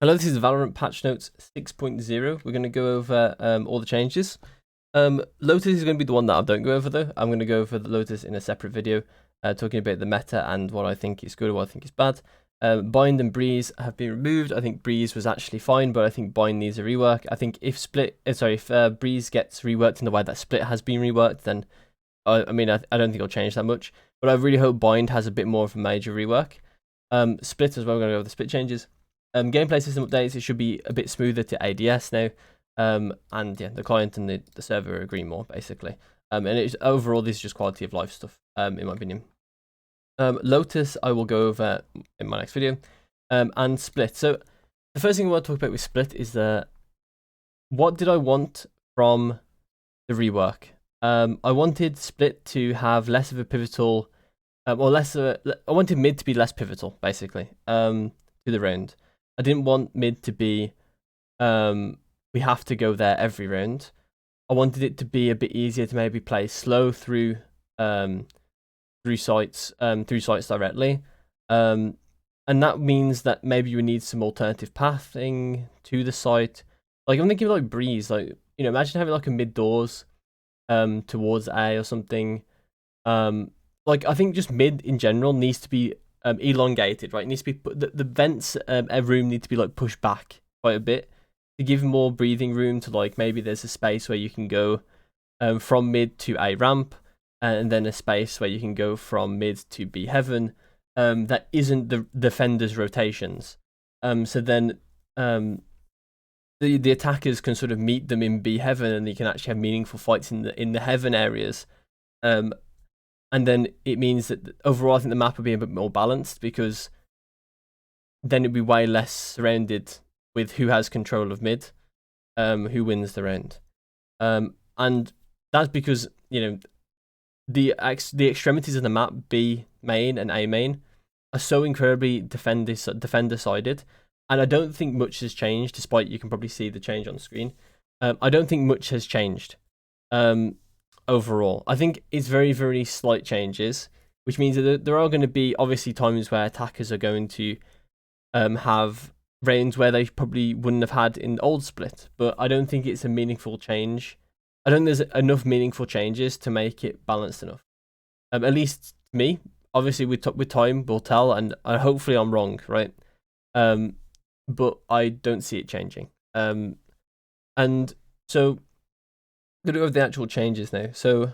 Hello, this is Valorant patch notes 6.0. We're going to go over all the changes. Lotus is going to be the one that I don't go over though. I'm going to go over the Lotus in a separate video, talking about the meta and what I think is good and what I think is bad. Bind and Breeze have been removed. I think Breeze was actually fine, but I think Bind needs a rework. I think if Breeze gets reworked in the way that Split has been reworked, then I don't think it'll change that much. But I really hope Bind has a bit more of a major rework. Split as well. We're going to go over the Split changes. Gameplay system updates, it should be a bit smoother to ADS now. And yeah, the client and the server agree more, basically. And it's overall, this is just quality of life stuff, in my opinion. Lotus, I will go over in my next video. And Split. So the first thing I want to talk about with Split is what did I want from the rework? I wanted Split to have less of a pivotal, I wanted mid to be less pivotal, basically, to the round. I didn't want mid to be, we have to go there every round. I wanted it to be a bit easier to maybe play slow through sites directly. And that means that maybe you need some alternative pathing to the site. Like I'm thinking like Breeze, like, imagine having like a mid doors towards A or something. Like I think just mid in general needs to be elongated, right? It needs to be the vents room need to be like pushed back quite a bit to give more breathing room to, like, maybe there's a space where you can go from mid to A ramp, and then a space where you can go from mid to B heaven that isn't the defenders rotations. So then the attackers can sort of meet them in B heaven, and you can actually have meaningful fights in the heaven areas. And then it means that overall, I think the map would be a bit more balanced, because then it'd be way less surrounded with who has control of mid, who wins the round. And that's because, the extremities of the map, B main and A main, are so incredibly defender sided. And I don't think much has changed, despite you can probably see the change on screen. I don't think much has changed. Overall, I think it's very, very slight changes, which means that there are going to be obviously times where attackers are going to have rounds where they probably wouldn't have had in old Split, but I don't think it's a meaningful change. I don't think there's enough meaningful changes to make it balanced enough. At least to me. Obviously, with time we'll tell, and hopefully I'm wrong, right? But I don't see it changing. And so I'm going to go over the actual changes now. So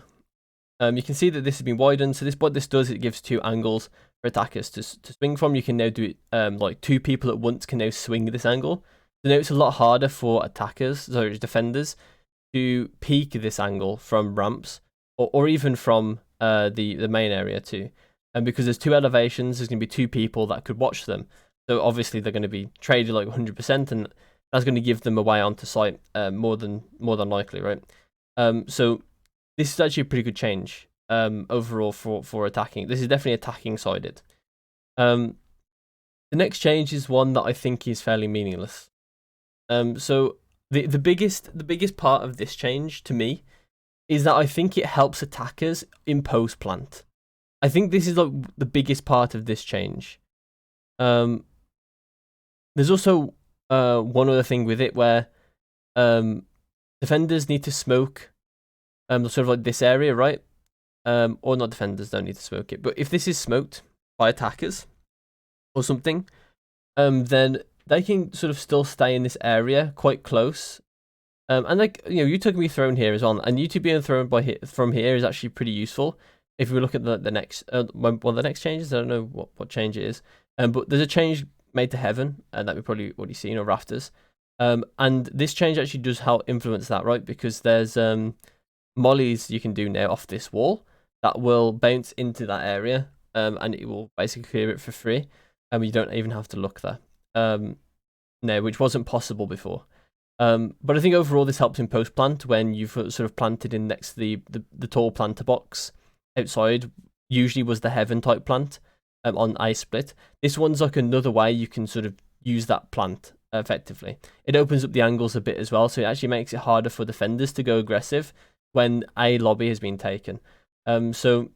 you can see that this has been widened. So what this does, it gives two angles for attackers to swing from. You can now do it, like two people at once can now swing this angle. So now it's a lot harder for defenders, to peek this angle from ramps, or even from the main area too. And because there's two elevations, there's going to be two people that could watch them. So obviously they're going to be traded like 100%, and that's going to give them a way onto site more than likely, right? So this is actually a pretty good change overall for attacking. This is definitely attacking sided. The next change is one that I think is fairly meaningless. So the biggest part of this change to me is that I think it helps attackers in post plant. I think this is like the biggest part of this change. There's also one other thing with it where defenders need to smoke sort of like this area, right? Or not, defenders don't need to smoke it, but if this is smoked by attackers or something, then they can sort of still stay in this area quite close. And like, you took me thrown here is on, and you two being thrown from here is actually pretty useful. If we look at the next one of the next changes, I don't know what change it is, but there's a change made to heaven, and that we've probably already seen, or rafters. And this change actually does help influence that, right? Because there's mollies you can do now off this wall that will bounce into that area, and it will basically clear it for free, and you don't even have to look there. No, which wasn't possible before. But I think overall this helps in post plant when you've sort of planted in next to the tall planter box outside. Usually was the heaven type plant on ice split. This one's like another way you can sort of use that plant effectively. It opens up the angles a bit as well, so it actually makes it harder for defenders to go aggressive when a lobby has been taken. So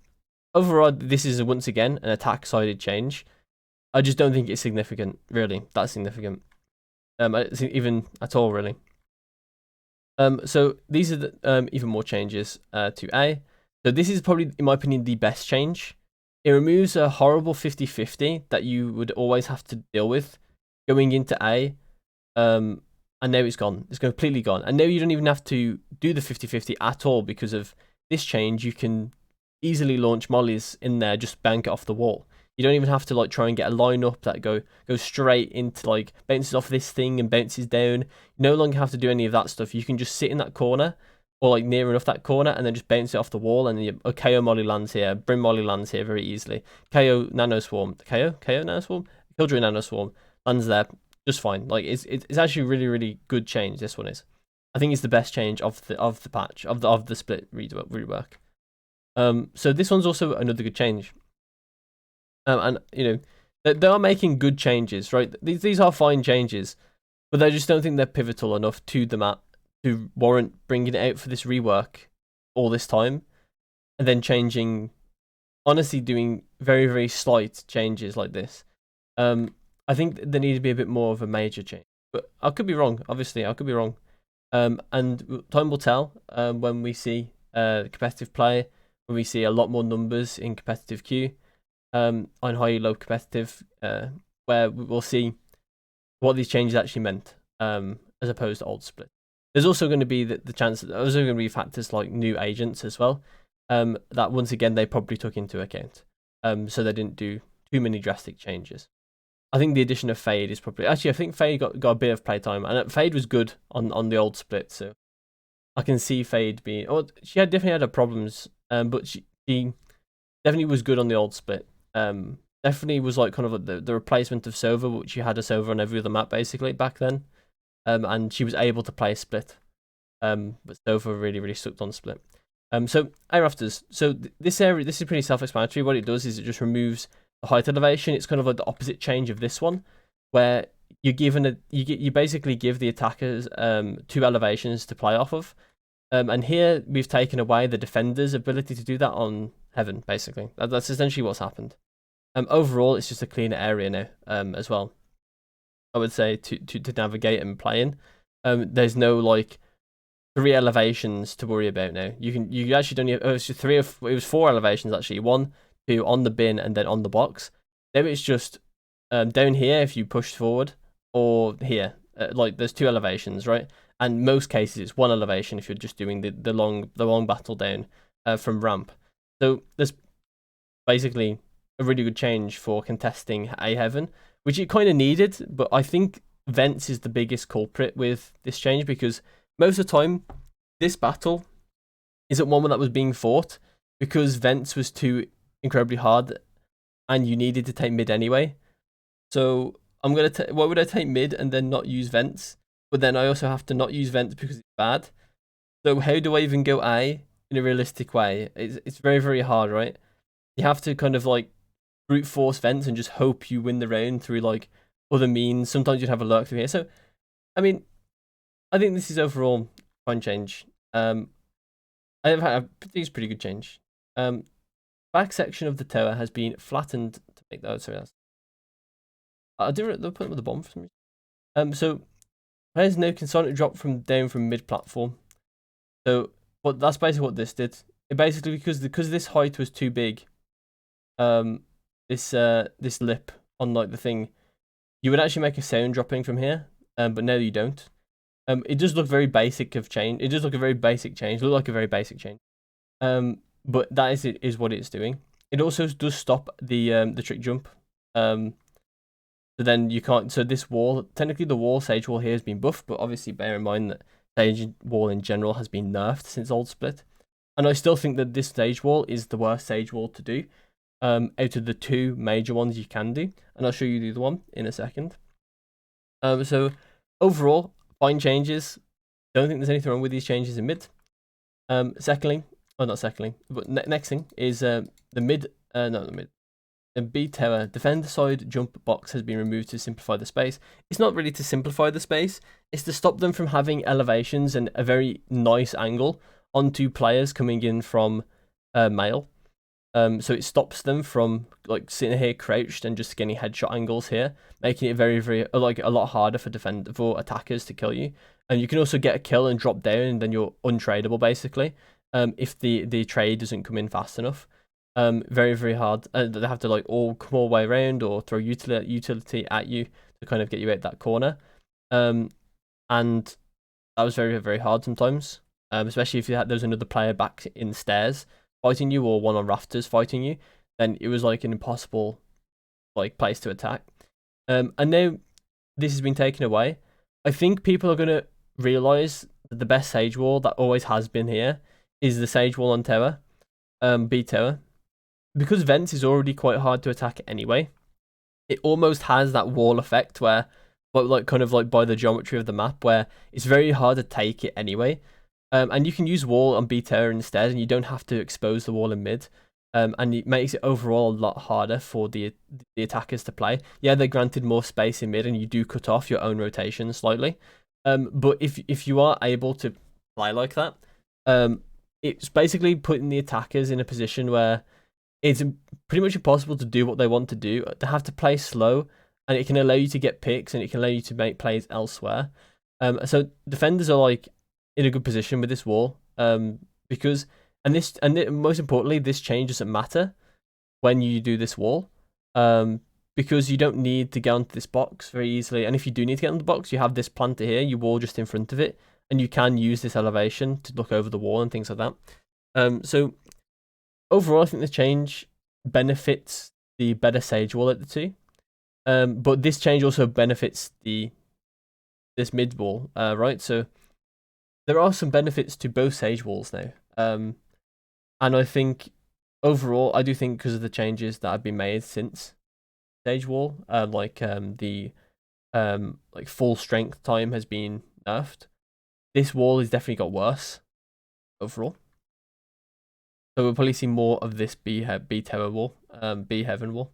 overall, this is once again an attack sided change. I just don't think it's significant, really, that significant. even at all really. So these are the, even more changes to A. So this is probably, in my opinion, the best change. It removes a horrible 50-50 that you would always have to deal with going into A. And now it's gone. It's completely gone. And now you don't even have to do the 50-50 at all because of this change. You can easily launch mollies in there, just bank it off the wall. You don't even have to like try and get a line up that goes straight into like bounces off this thing and bounces down. You no longer have to do any of that stuff. You can just sit in that corner or like near enough that corner and then just bounce it off the wall, and a KO molly lands here, Brim molly lands here very easily. KO nano swarm, KO nano swarm, Killjoy nano swarm lands there just fine. Like it's actually really good change. This one is, I think it's the best change of the patch of the split rework. So this one's also another good change. And you know, they are making good changes, right? These are fine changes, but I just don't think they're pivotal enough to the map to warrant bringing it out for this rework all this time, and then changing, honestly, doing very slight changes like this. I think there needs to be a bit more of a major change, but I could be wrong. Obviously, I could be wrong. And time will tell when we see competitive play, when we see a lot more numbers in competitive queue. On high low competitive, where we'll see what these changes actually meant, as opposed to old split. There's also going to be the chance that there's also going to be factors like new agents as well, that once again they probably took into account, so they didn't do too many drastic changes. I think the addition of Fade is probably, actually I think Fade got a bit of playtime, and Fade was good on the old split, so I can see Fade being, she definitely had her problems, but she definitely was good on the old split. Definitely was like kind of the replacement of Sova, which you had a Sova on every other map basically back then. And she was able to play split. But Sova really sucked on split. So air rafters. So this area, this is pretty self-explanatory. What it does is it just removes the height elevation. It's kind of like the opposite change of this one, where you're given you basically give the attackers 2 elevations to play off of. And here we've taken away the defender's ability to do that on Heaven, basically. That's essentially what's happened. Overall, it's just a cleaner area now, as well. I would say to navigate and play in. There's no like 3 elevations to worry about now. You actually don't need, it was 4 elevations actually. 1, 2 on the bin and then on the box. Now it's just down here if you push forward, or here. Like there's 2 elevations, right? And most cases it's 1 elevation if you're just doing the long battle down from ramp. So there's basically a really good change for contesting A Heaven, which it kind of needed, but I think Vents is the biggest culprit with this change, because most of the time this battle isn't one that was being fought because Vents was too incredibly hard and you needed to take mid anyway. So I'm gonna why would I take mid and then not use Vents? But then I also have to not use Vents because it's bad. So how do I even go A in a realistic way? It's very hard, right? You have to kind of like brute force Vents and just hope you win the round through like other means. Sometimes you'd have a lurk through here. So, I mean, I think this is overall fine change. I think it's pretty good change. Back section of the tower has been flattened to make that. Sorry, that's. I didn't put them with the bomb for some reason. So players now can silently drop down from mid platform. So, but that's basically what this did. It basically because this height was too big. This lip on like the thing, you would actually make a sound dropping from here, but now you don't. It does look very basic of change. It does look a very basic change. Look like a very basic change. But that is what it's doing. It also does stop the trick jump. So then you can't. So this wall, technically the wall Sage wall here has been buffed, but obviously bear in mind that Sage wall in general has been nerfed since old split. And I still think that this Sage wall is the worst Sage wall to do. Out of the 2 major ones you can do, and I'll show you the other one in a second. So overall, fine changes. Don't think there's anything wrong with these changes in mid. Secondly, not secondly, but next thing is the mid. Not the mid. The B tower defender side jump box has been removed to simplify the space. It's not really to simplify the space. It's to stop them from having elevations and a very nice angle onto players coming in from male. So it stops them from like sitting here crouched and just getting headshot angles here, making it very, very like a lot harder for attackers to kill you. And you can also get a kill and drop down, and then you're untradeable basically. If the trade doesn't come in fast enough. Very, very hard. They have to like all come all the way around or throw utility at you to kind of get you out that corner. And that was very, very hard sometimes. Especially if there was another player back in the stairs fighting you, or one on rafters fighting you, then it was like an impossible like place to attack. And now this has been taken away. I think people are gonna realize that the best Sage wall that always has been here is the Sage wall on tower, B tower, because Vents is already quite hard to attack anyway. It almost has that wall effect where, but like kind of like by the geometry of the map, where it's very hard to take it anyway. And you can use wall on B tower instead, and you don't have to expose the wall in mid. And it makes it overall a lot harder for the attackers to play. Yeah, they're granted more space in mid, and you do cut off your own rotation slightly. But if you are able to play like that, it's basically putting the attackers in a position where it's pretty much impossible to do what they want to do. They have to play slow, and it can allow you to get picks, and it can allow you to make plays elsewhere. So defenders are like in a good position with this wall, because most importantly, this change doesn't matter when you do this wall, because you don't need to get onto this box very easily. And if you do need to get on the box, you have this planter here, you wall just in front of it, and you can use this elevation to look over the wall and things like that. So overall, I think the change benefits the better Sage wall at the two, but this change also benefits this mid wall, right? So there are some benefits to both Sage walls now, and I think overall, I do think because of the changes that have been made since Sage wall, like full strength time has been nerfed. This wall has definitely got worse overall. So we'll probably see more of this B tower wall, B heaven wall.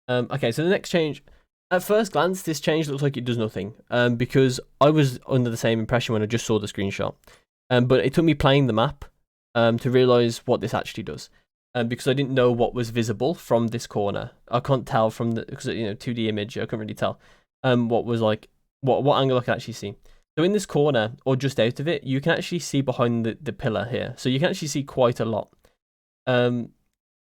Okay, so the next change. At first glance, this change looks like it does nothing, because I was under the same impression when I just saw the screenshot. But it took me playing the map to realize what this actually does, because I didn't know what was visible from this corner. I can't tell from the, because 2D image, I couldn't really tell what was like what angle I could actually see. So in this corner or just out of it, you can actually see behind the pillar here. So you can actually see quite a lot. And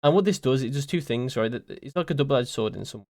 what this does, it does two things, right? It's like a double-edged sword in some way.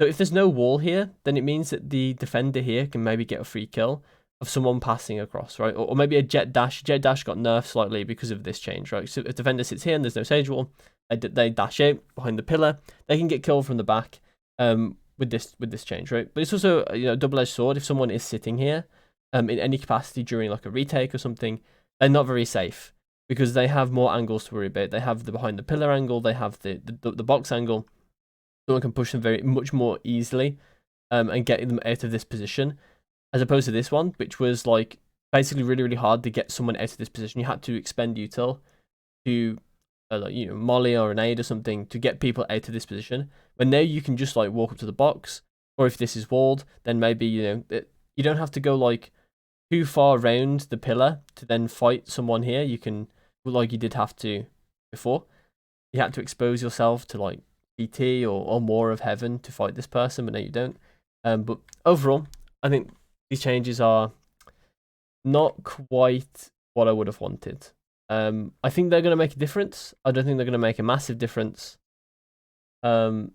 So if there's no wall here, then it means that the defender here can maybe get a free kill of someone passing across, right? Or maybe a jet dash. Jet dash got nerfed slightly because of this change, right? So if defender sits here and there's no Sage wall, they dash out behind the pillar. They can get killed from the back with this change, right? But it's also a double-edged sword. If someone is sitting here in any capacity during like a retake or something, they're not very safe, because they have more angles to worry about. They have the behind the pillar angle, they have the box angle. Someone can push them very much more easily and get them out of this position, as opposed to this one, which was like basically really, really hard to get someone out of this position. You had to expend util to molly or an aid or something to get people out of this position. But now you can just like walk up to the box, or if this is walled, then maybe you don't have to go like too far around the pillar to then fight someone here. You can, like you did have to before, you had to expose yourself to like PT or more of heaven to fight this person, but now you don't. But overall, I think these changes are not quite what I would have wanted. I think they're going to make a difference. I don't think they're going to make a massive difference. But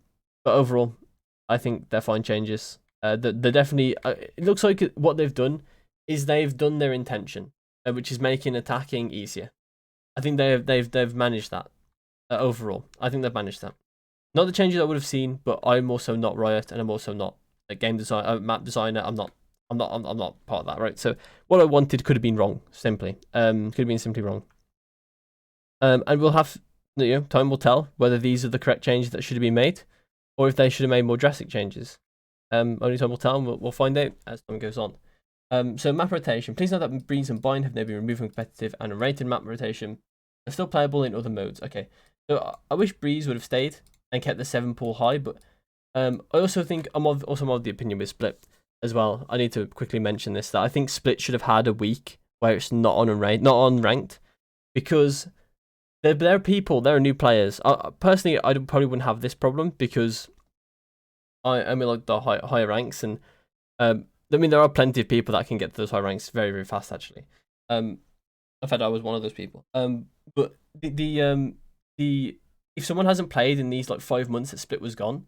overall, I think they're fine changes. They're definitely. It looks like what they've done is they've done their intention, which is making attacking easier. I think they've managed that overall. I think they've managed that. Not the changes I would have seen, but I'm also not Riot, and I'm also not a game designer, map designer. I'm not part of that, right? So what I wanted could have been wrong, simply. Could have been simply wrong. And we'll have, time will tell whether these are the correct changes that should have been made, or if they should have made more drastic changes. Only time will tell, and we'll find out as time goes on. So map rotation. Please note that Breeze and Bind have now been removed from competitive and unrated map rotation. They're still playable in other modes. Okay, so I wish Breeze would have stayed and kept the 7 pool high, but I also think I'm of the opinion with Split as well. I need to quickly mention this, that I think Split should have had a week where it's not on ranked, because there are people, there are new players. Personally, I probably wouldn't have this problem because I'm in like the higher ranks, and I mean there are plenty of people that can get to those high ranks very very fast actually. In fact, I was one of those people. But the if someone hasn't played in these like 5 months that Split was gone,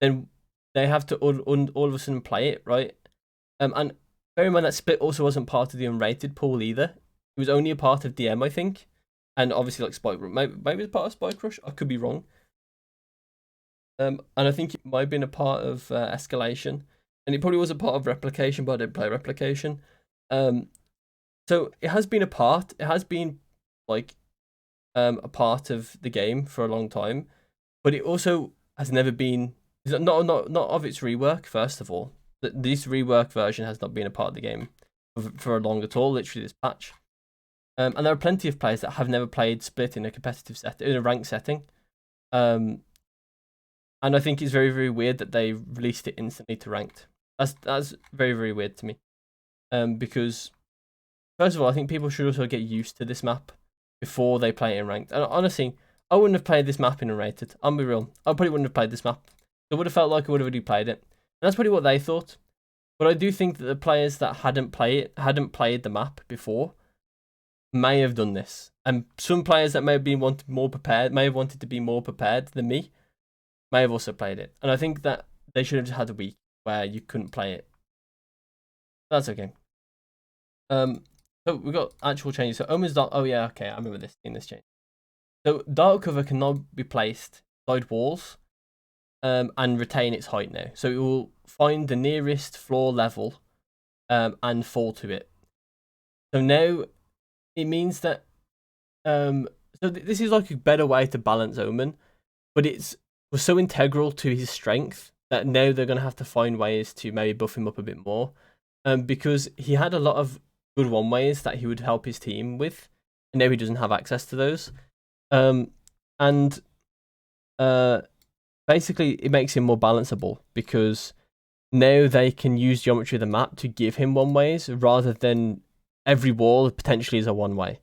then they have to all of a sudden play it, right? And bear in mind that Split also wasn't part of the unrated pool either. It was only a part of DM, I think, and obviously like Spike. Maybe it's part of Spike Rush. I could be wrong. And I think it might have been a part of Escalation, and it probably was a part of Replication, but I didn't play Replication. So it has been a part. It has been like a part of the game for a long time, but it also has never been not of its rework. First of all, this rework version has not been a part of the game for long at all. Literally this patch, and there are plenty of players that have never played Split in a competitive setting, in a ranked setting. And I think it's very very weird that they released it instantly to ranked. That's very very weird to me, because first of all, I think people should also get used to this map before they play it in ranked. And honestly, I wouldn't have played this map in unrated. I'll be real. I probably wouldn't have played this map. It would have felt like I would have already played it. And that's probably what they thought. But I do think that the players that hadn't played the map before may have done this. And some players that may have been wanted to be more prepared than me, may have also played it. And I think that they should have just had a week where you couldn't play it. That's okay. So we got actual changes. So Omen's Dark. Oh yeah, okay, I remember this in this change. So Dark Cover can now be placed beside walls, and retain its height now. So it will find the nearest floor level, and fall to it. So now it means that, this is like a better way to balance Omen, but was so integral to his strength that now they're gonna have to find ways to maybe buff him up a bit more, because he had a lot of good one ways that he would help his team with, and now he doesn't have access to those. And basically it makes him more balanceable because now they can use geometry of the map to give him one ways rather than every wall potentially is a one way.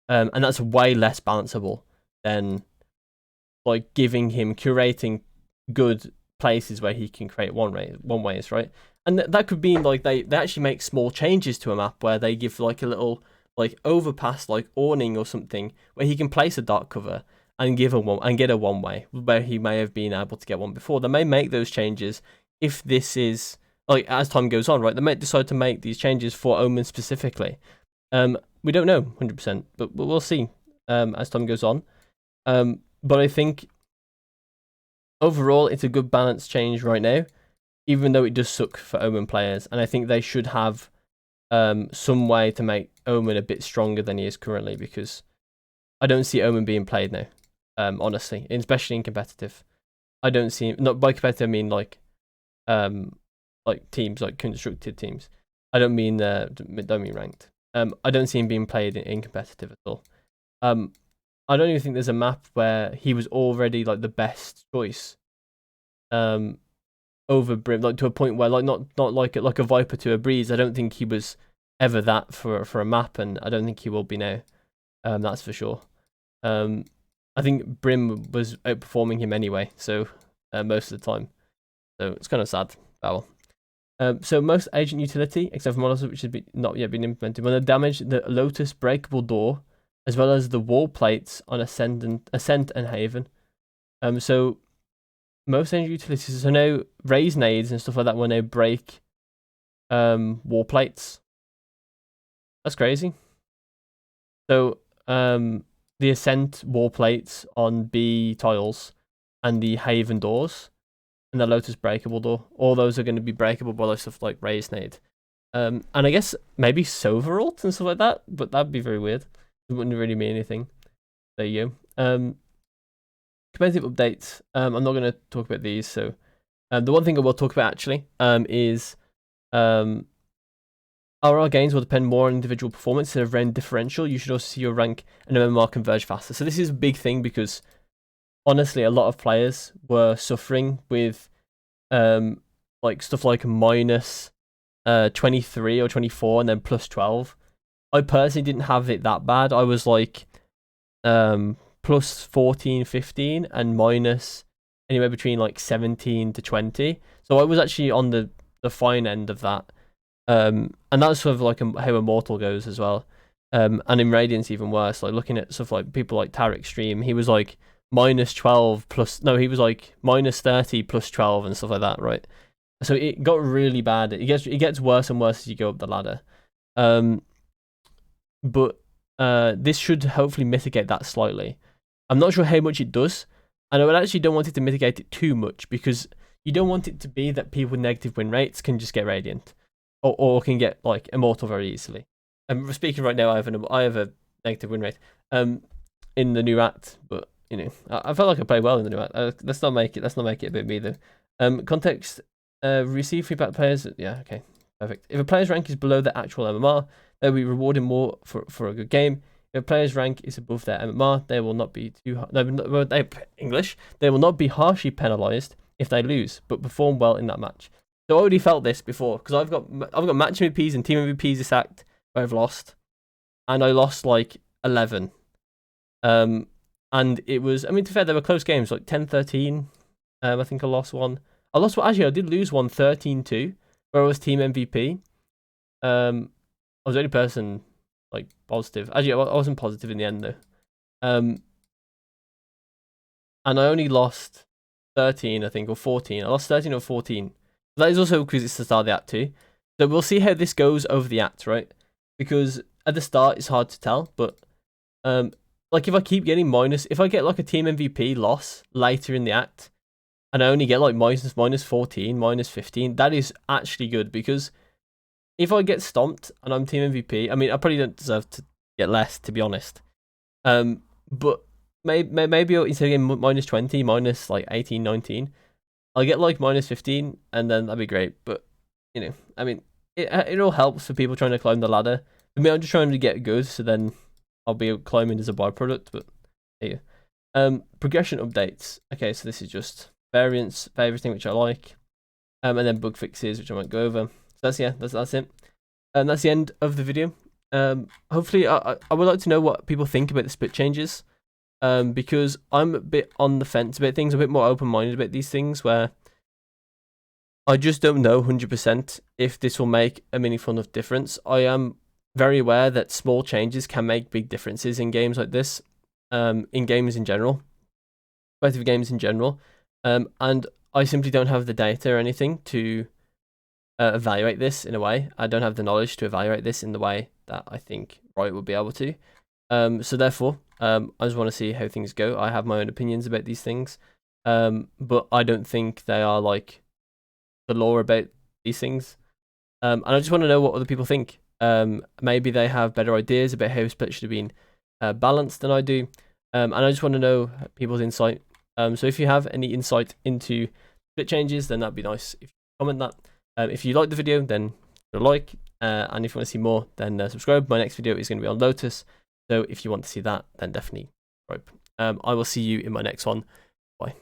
And that's way less balanceable than like giving him curating good places where he can create one ways, right? And that could mean like they actually make small changes to a map where they give like a little like overpass like awning or something where he can place a dark cover and get a one way where he may have been able to get one before. They may make those changes if this is like as time goes on, right? They might decide to make these changes for Omen specifically. We don't know 100%, but we'll see as time goes on. But I think overall it's a good balance change right now, even though it does suck for Omen players, and I think they should have some way to make Omen a bit stronger than he is currently, because I don't see Omen being played now, honestly, especially in competitive. I don't see him, not by competitive I mean like teams, like constructed teams. I don't mean ranked. I don't see him being played in competitive at all. I don't even think there's a map where he was already like the best choice. Over Brim, like to a point where like not like a Viper to a Breeze. I don't think he was ever that for a map, and I don't think he will be now. That's for sure. I think Brim was outperforming him anyway, so most of the time. So it's kind of sad. Oh well. So most agent utility, except for models which have not yet been implemented, when they damage the Lotus breakable door, as well as the wall plates on Ascent and Haven. So most agent utilities, so now raise nades and stuff like that will now break wall plates. That's crazy. So the Ascent wall plates on B tiles and the Haven doors and the Lotus breakable door, all those are going to be breakable by stuff like raise nade. And I guess maybe Soveralt and stuff like that, but that'd be very weird. It wouldn't really mean anything. There you go. Competitive updates. I'm not going to talk about these. So the one thing I will talk about actually is RR gains will depend more on individual performance instead of rank differential. You should also see your rank and MMR converge faster. So this is a big thing because honestly, a lot of players were suffering with like stuff like minus 23 or 24 and then plus 12. I personally didn't have it that bad. I was like plus 14, 15, and minus anywhere between like 17 to 20. So I was actually on the fine end of that. And that's sort of like how Immortal goes as well. And in Radiance even worse, like looking at stuff like people like Tarek Stream, he was like minus 12 plus, no, he was like minus 30 plus 12 and stuff like that, right? So it got really bad. It gets worse and worse as you go up the ladder. But this should hopefully mitigate that slightly. I'm not sure how much it does, and I actually don't want it to mitigate it too much, because you don't want it to be that people with negative win rates can just get Radiant, or can get like Immortal very easily. And speaking right now, I have a negative win rate in the new act, but you know, I felt like I played well in the new act. Let's not make it a bit me though. Context: receive feedback players. Yeah, okay, perfect. If a player's rank is below their actual MMR, they'll be rewarded more for a good game. If a player's rank is above their MMR, they will not be They will not be harshly penalised if they lose, but perform well in that match. So I already felt this before, because I've got match MVPs and team MVPs this act where I've lost, and I lost like 11. And it was, I mean, to be fair, there were close games, like 10-13. I think I lost one. Actually, I did lose one 13-2, where I was team MVP. I was the only person like positive. Actually, I wasn't positive in the end though. And I only lost 13, I think, or 14. I lost 13 or 14. That is also because it's the start of the act too. So we'll see how this goes over the act, right? Because at the start it's hard to tell, but like if I keep getting if I get like a team MVP loss later in the act, and I only get like minus 14, minus 15, that is actually good, because if I get stomped and I'm team MVP, I mean, I probably don't deserve to get less, to be honest. But maybe instead of getting minus 20, minus like 18, 19, I'll get like minus 15, and then that'd be great. But, you know, I mean, it all helps for people trying to climb the ladder. For me, I'm just trying to get good, so then I'll be climbing as a byproduct, but there you go. Progression updates. Okay, so this is just variants for everything which I like. And then bug fixes, which I won't go over. So that's it. And that's the end of the video. Hopefully, I would like to know what people think about the split changes. Because I'm a bit on the fence about things, a bit more open-minded about these things, where I just don't know 100% if this will make a meaningful enough difference. I am very aware that small changes can make big differences in games like this, in games in general, competitive games in general, and I simply don't have the data or anything to evaluate this in a way. I don't have the knowledge to evaluate this in the way that I think Riot would be able to. So therefore, I just want to see how things go. I have my own opinions about these things, but I don't think they are like the law about these things. And I just want to know what other people think. Maybe they have better ideas about how split should have been balanced than I do. And I just want to know people's insight. So if you have any insight into split changes, then that'd be nice if you comment that. If you like the video, then give it a like. And if you want to see more, then subscribe. My next video is going to be on Lotus. So if you want to see that, then definitely subscribe. I will see you in my next one. Bye.